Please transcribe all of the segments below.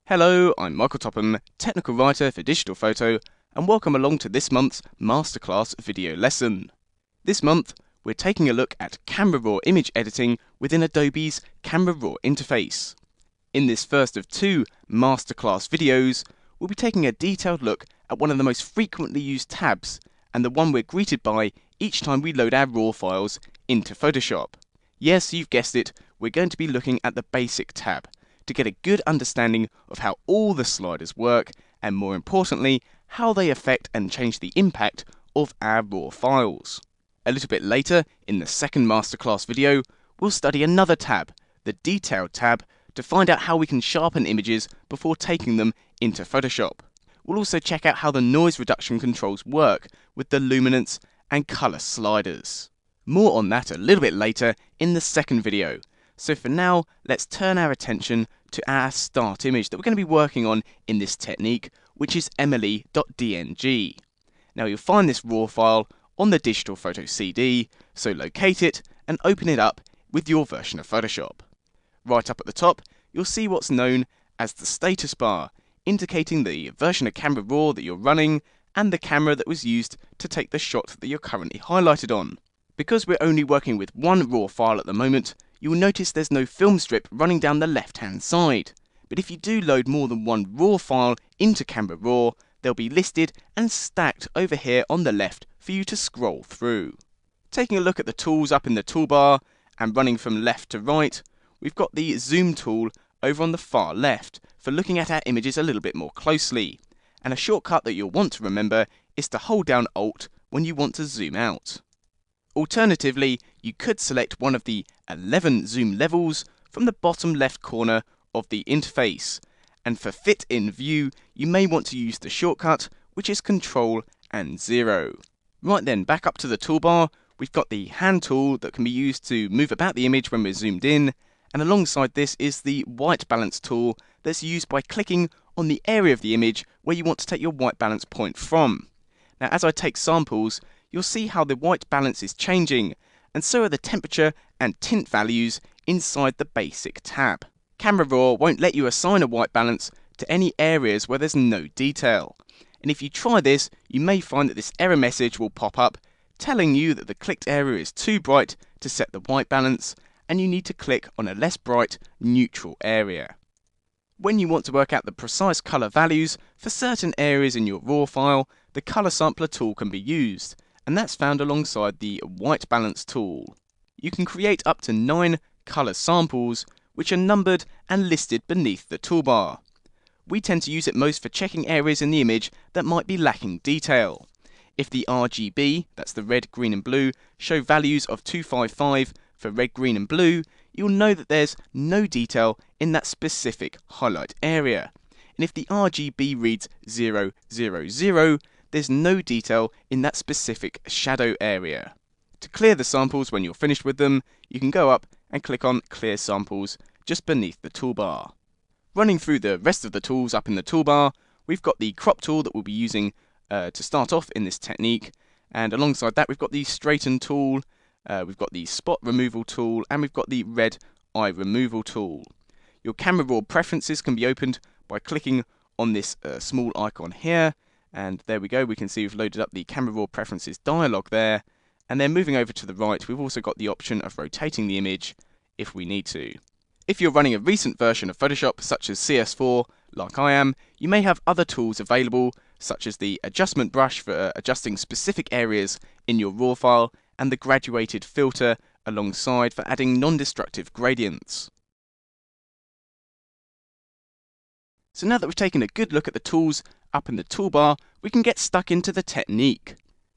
Hello, I'm Michael Topham, technical writer for digital photo, and welcome along to this month's masterclass video lesson. This month, we're taking a look at Camera Raw image editing within Adobe's Camera Raw interface. In this first of two masterclass videos, we'll be taking a detailed look at one of the most frequently used tabs, and the one we're greeted by each time we load our RAW files into Photoshop. Yes, you've guessed it, we're going to be looking at the Basic tab, to get a good understanding of how all the sliders work, and more importantly, how they affect and change the impact of our RAW files. A little bit later, in the second masterclass video, we'll study another tab, the Detailed tab, to find out how we can sharpen images before taking them into Photoshop. We'll also check out how the noise reduction controls work with the luminance and colour sliders. More on that a little bit later in the second video. So for now, let's turn our attention to our start image that we're going to be working on in this technique, which is emily.dng. Now you'll find this RAW file on the digital photo CD, so locate it and open it up with your version of Photoshop. Right up at the top, you'll see what's known as the status bar, indicating the version of Camera Raw that you're running and the camera that was used to take the shot that you're currently highlighted on. Because we're only working with one RAW file at the moment, you'll notice there's no film strip running down the left-hand side. But if you do load more than one RAW file into Camera Raw, they'll be listed and stacked over here on the left for you to scroll through. Taking a look at the tools up in the toolbar and running from left to right, we've got the zoom tool over on the far left for looking at our images a little bit more closely. And a shortcut that you'll want to remember is to hold down Alt when you want to zoom out. Alternatively, you could select one of the 11 zoom levels from the bottom left corner of the interface, and for fit in view, you may want to use the shortcut, which is Ctrl and 0. Right then, back up to the toolbar, we've got the hand tool that can be used to move about the image when we're zoomed in, and alongside this is the white balance tool that's used by clicking on the area of the image where you want to take your white balance point from. Now, as I take samples, you'll see how the white balance is changing, and so are the temperature and tint values inside the Basic tab. Camera Raw won't let you assign a white balance to any areas where there's no detail. And if you try this, you may find that this error message will pop up telling you that the clicked area is too bright to set the white balance, and you need to click on a less bright neutral area. When you want to work out the precise colour values for certain areas in your RAW file, the Colour Sampler tool can be used, and that's found alongside the white balance tool. You can create up to 9 colour samples, which are numbered and listed beneath the toolbar. We tend to use it most for checking areas in the image that might be lacking detail. If the RGB, that's the red, green and blue, show values of 255 for red, green and blue, you'll know that there's no detail in that specific highlight area. And if the RGB reads 000, there's no detail in that specific shadow area. To clear the samples when you're finished with them, you can go up and click on Clear Samples just beneath the toolbar. Running through the rest of the tools up in the toolbar, we've got the crop tool that we'll be using to start off in this technique, and alongside that we've got the straighten tool, we've got the spot removal tool, and we've got the red eye removal tool. Your Camera Raw preferences can be opened by clicking on this small icon here, and there we go, we can see we've loaded up the Camera Raw preferences dialog there, and then moving over to the right we've also got the option of rotating the image if we need to. If you're running a recent version of Photoshop such as CS4 like I am, you may have other tools available such as the adjustment brush for adjusting specific areas in your RAW file, and the graduated filter alongside for adding non-destructive gradients. So now that we've taken a good look at the tools up in the toolbar, we can get stuck into the technique.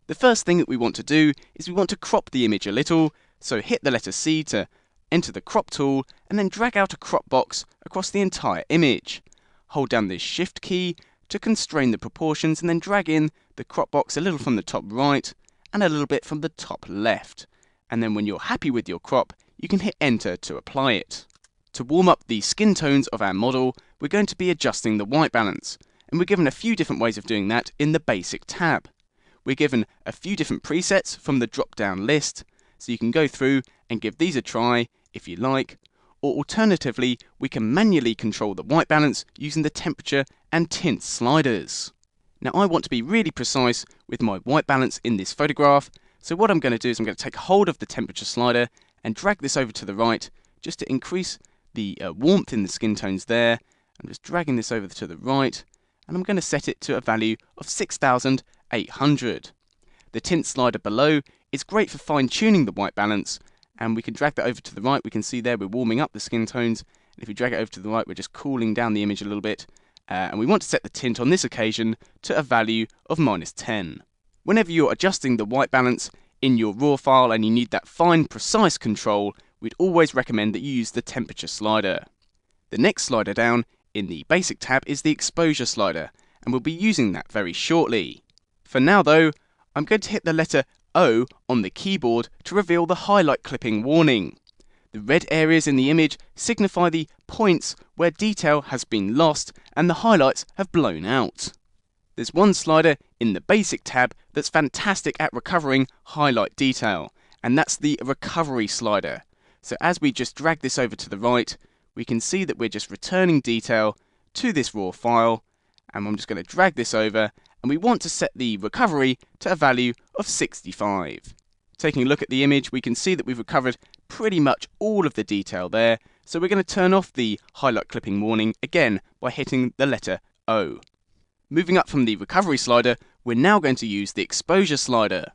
The first thing that we want to do is we want to crop the image a little, so hit the letter C to enter the crop tool and then drag out a crop box across the entire image. Hold down the Shift key to constrain the proportions and then drag in the crop box a little from the top right and a little bit from the top left. And then when you're happy with your crop, you can hit Enter to apply it. To warm up the skin tones of our model, we're going to be adjusting the white balance, and we're given a few different ways of doing that in the Basic tab. We're given a few different presets from the drop-down list, so you can go through and give these a try if you like, or alternatively, we can manually control the white balance using the temperature and tint sliders. Now I want to be really precise with my white balance in this photograph, so what I'm going to do is I'm going to take hold of the temperature slider and drag this over to the right just to increase the warmth in the skin tones there. I'm just dragging this over to the right, and I'm going to set it to a value of 6,800. The tint slider below is great for fine-tuning the white balance, and we can drag that over to the right. We can see there we're warming up the skin tones, and if we drag it over to the right, we're just cooling down the image a little bit. And we want to set the tint on this occasion to a value of -10. Whenever you're adjusting the white balance in your raw file and you need that fine, precise control, we'd always recommend that you use the temperature slider. The next slider down in the basic tab is the exposure slider, and we'll be using that very shortly. For now though, I'm going to hit the letter O on the keyboard to reveal the highlight clipping warning. The red areas in the image signify the points where detail has been lost and the highlights have blown out. There's one slider in the basic tab that's fantastic at recovering highlight detail, and that's the recovery slider. So as we just drag this over to the right, we can see that we're just returning detail to this raw file, and I'm just going to drag this over, and we want to set the recovery to a value of 65. Taking a look at the image, we can see that we've recovered pretty much all of the detail there, so we're going to turn off the highlight clipping warning again by hitting the letter O. Moving up from the recovery slider, we're now going to use the exposure slider.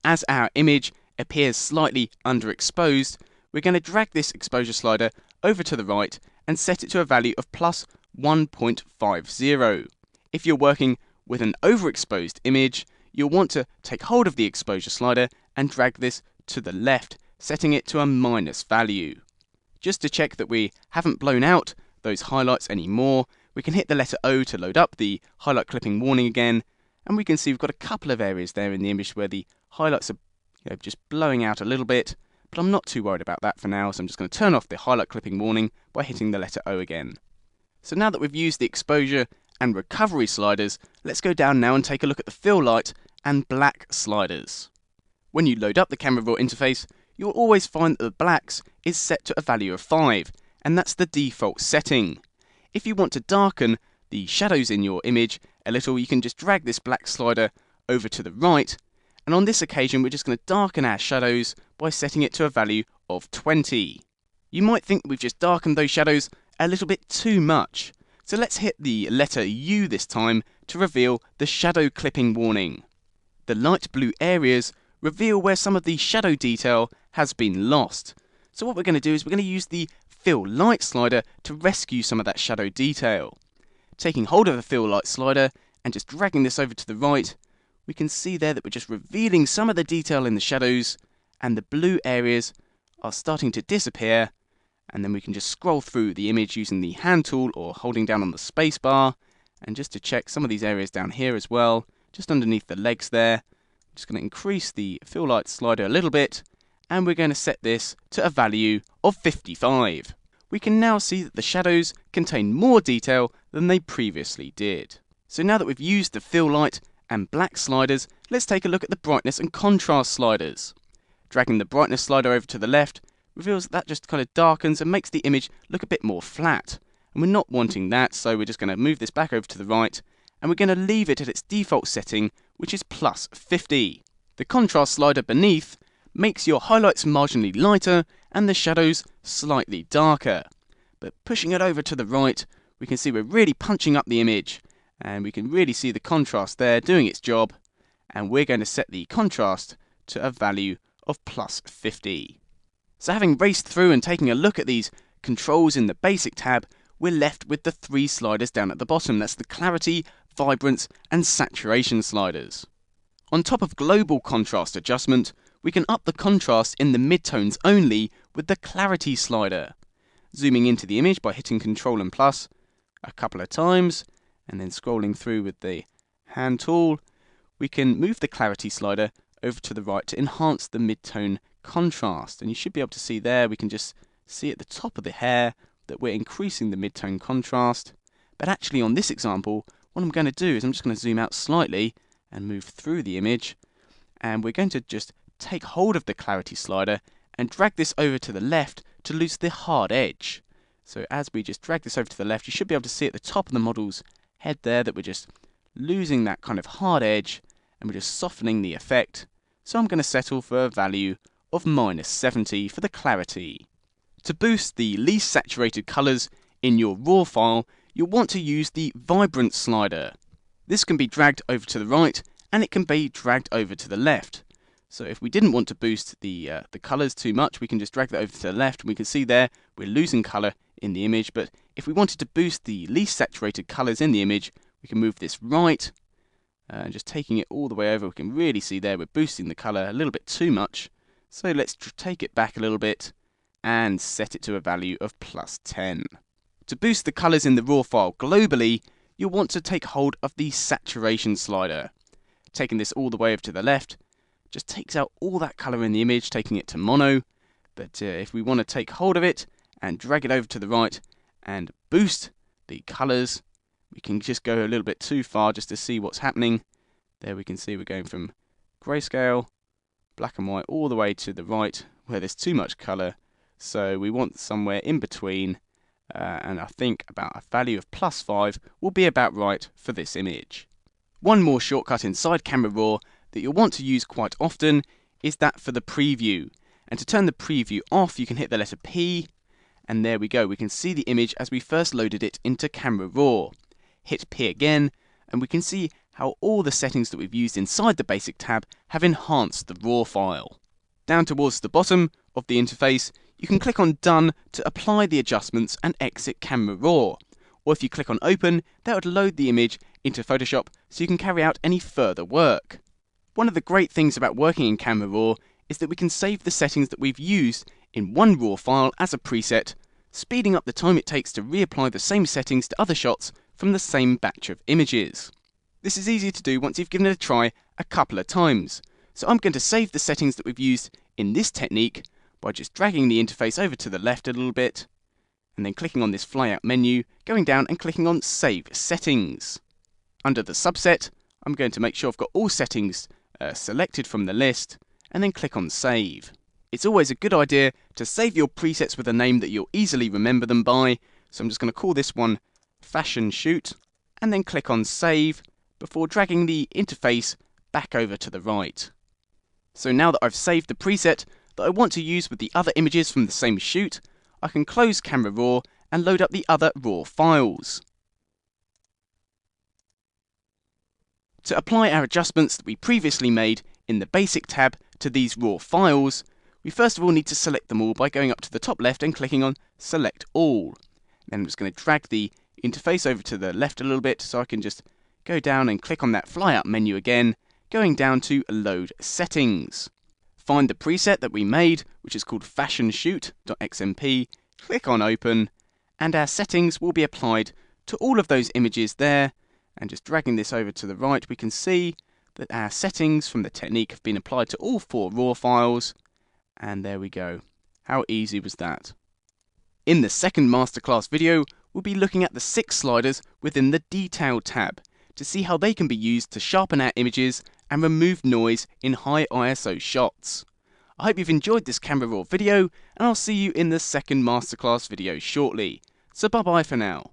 As our image appears slightly underexposed, we're going to drag this exposure slider over to the right and set it to a value of +1.50. If you're working with an overexposed image, you'll want to take hold of the exposure slider and drag this to the left, setting it to a minus value. Just to check that we haven't blown out those highlights anymore, we can hit the letter O to load up the highlight clipping warning again, and we can see we've got a couple of areas there in the image where the highlights are just blowing out a little bit, but I'm not too worried about that for now, so I'm just going to turn off the highlight clipping warning by hitting the letter O again. So now that we've used the exposure and recovery sliders, let's go down now and take a look at the fill light and black sliders. When you load up the Camera Raw interface, you'll always find that the blacks is set to a value of 5, and that's the default setting. If you want to darken the shadows in your image a little, you can just drag this black slider over to the right, and on this occasion we're just going to darken our shadows by setting it to a value of 20. You might think that we've just darkened those shadows a little bit too much, so let's hit the letter U this time to reveal the shadow clipping warning. The light blue areas reveal where some of the shadow detail has been lost. So what we're going to do is we're going to use the fill light slider to rescue some of that shadow detail. Taking hold of the fill light slider and just dragging this over to the right, we can see there that we're just revealing some of the detail in the shadows, and the blue areas are starting to disappear, and then we can just scroll through the image using the hand tool or holding down on the space bar, and just to check some of these areas down here as well, just underneath the legs there. I'm just going to increase the fill light slider a little bit, and we're going to set this to a value of 55. We can now see that the shadows contain more detail than they previously did. So now that we've used the fill light and black sliders, let's take a look at the brightness and contrast sliders. Dragging the brightness slider over to the left reveals that just kind of darkens and makes the image look a bit more flat. And we're not wanting that, so we're just going to move this back over to the right, and we're going to leave it at its default setting, which is +50. The contrast slider beneath makes your highlights marginally lighter and the shadows slightly darker. But pushing it over to the right, we can see we're really punching up the image, and we can really see the contrast there doing its job, and we're going to set the contrast to a value of +50. So having raced through and taking a look at these controls in the basic tab, we're left with the 3 sliders down at the bottom. That's the clarity, vibrance and saturation sliders. On top of global contrast adjustment, we can up the contrast in the midtones only with the clarity slider. Zooming into the image by hitting Ctrl and plus a couple of times, and then scrolling through with the hand tool, we can move the clarity slider over to the right to enhance the midtone contrast. And you should be able to see there, we can just see at the top of the hair that we're increasing the midtone contrast. But actually on this example, what I'm going to do is I'm just going to zoom out slightly and move through the image, and we're going to just take hold of the clarity slider and drag this over to the left to lose the hard edge. So as we just drag this over to the left, you should be able to see at the top of the model's head there that we're just losing that kind of hard edge, and we're just softening the effect. So I'm going to settle for a value of -70 for the clarity. To boost the least saturated colours in your raw file, you'll want to use the vibrance slider. This can be dragged over to the right, and it can be dragged over to the left. So if we didn't want to boost the colours too much, we can just drag that over to the left, and we can see there we're losing colour in the image. But if we wanted to boost the least saturated colours in the image, we can move this right, and just taking it all the way over, we can really see there we're boosting the colour a little bit too much. So let's take it back a little bit and set it to a value of +10. To boost the colours in the raw file globally, you'll want to take hold of the saturation slider. Taking this all the way over to the left, just takes out all that colour in the image, taking it to mono. But if we want to take hold of it and drag it over to the right and boost the colours, we can just go a little bit too far just to see what's happening. There we can see we're going from grayscale, black and white, all the way to the right where there's too much colour. So we want somewhere in between, and I think about a value of +5 will be about right for this image. One more shortcut inside Camera Raw that you'll want to use quite often is that for the preview. And to turn the preview off, you can hit the letter P, and there we go. We can see the image as we first loaded it into Camera Raw. Hit P again, and we can see how all the settings that we've used inside the Basic tab have enhanced the raw file. Down towards the bottom of the interface, you can click on Done to apply the adjustments and exit Camera Raw. Or if you click on Open, that would load the image into Photoshop so you can carry out any further work. One of the great things about working in Camera Raw is that we can save the settings that we've used in one raw file as a preset, speeding up the time it takes to reapply the same settings to other shots from the same batch of images. This is easy to do once you've given it a try a couple of times. So I'm going to save the settings that we've used in this technique by just dragging the interface over to the left a little bit, and then clicking on this flyout menu, going down and clicking on Save Settings. Under the subset, I'm going to make sure I've got all settings selected from the list, and then click on Save. It's always a good idea to save your presets with a name that you'll easily remember them by, so I'm just going to call this one Fashion Shoot, and then click on Save before dragging the interface back over to the right. So now that I've saved the preset that I want to use with the other images from the same shoot, I can close Camera Raw and load up the other raw files. To apply our adjustments that we previously made in the Basic tab to these raw files, we first of all need to select them all by going up to the top left and clicking on Select All. Then I'm just going to drag the interface over to the left a little bit so I can just go down and click on that flyout menu again, going down to Load Settings. Find the preset that we made, which is called fashionShoot.xmp, click on Open, and our settings will be applied to all of those images there. And just dragging this over to the right, we can see that our settings from the technique have been applied to all 4 raw files. And there we go. How easy was that? In the second masterclass video, we'll be looking at the 6 sliders within the Detail tab to see how they can be used to sharpen our images and remove noise in high ISO shots. I hope you've enjoyed this Camera Raw video, and I'll see you in the second masterclass video shortly. So bye bye for now.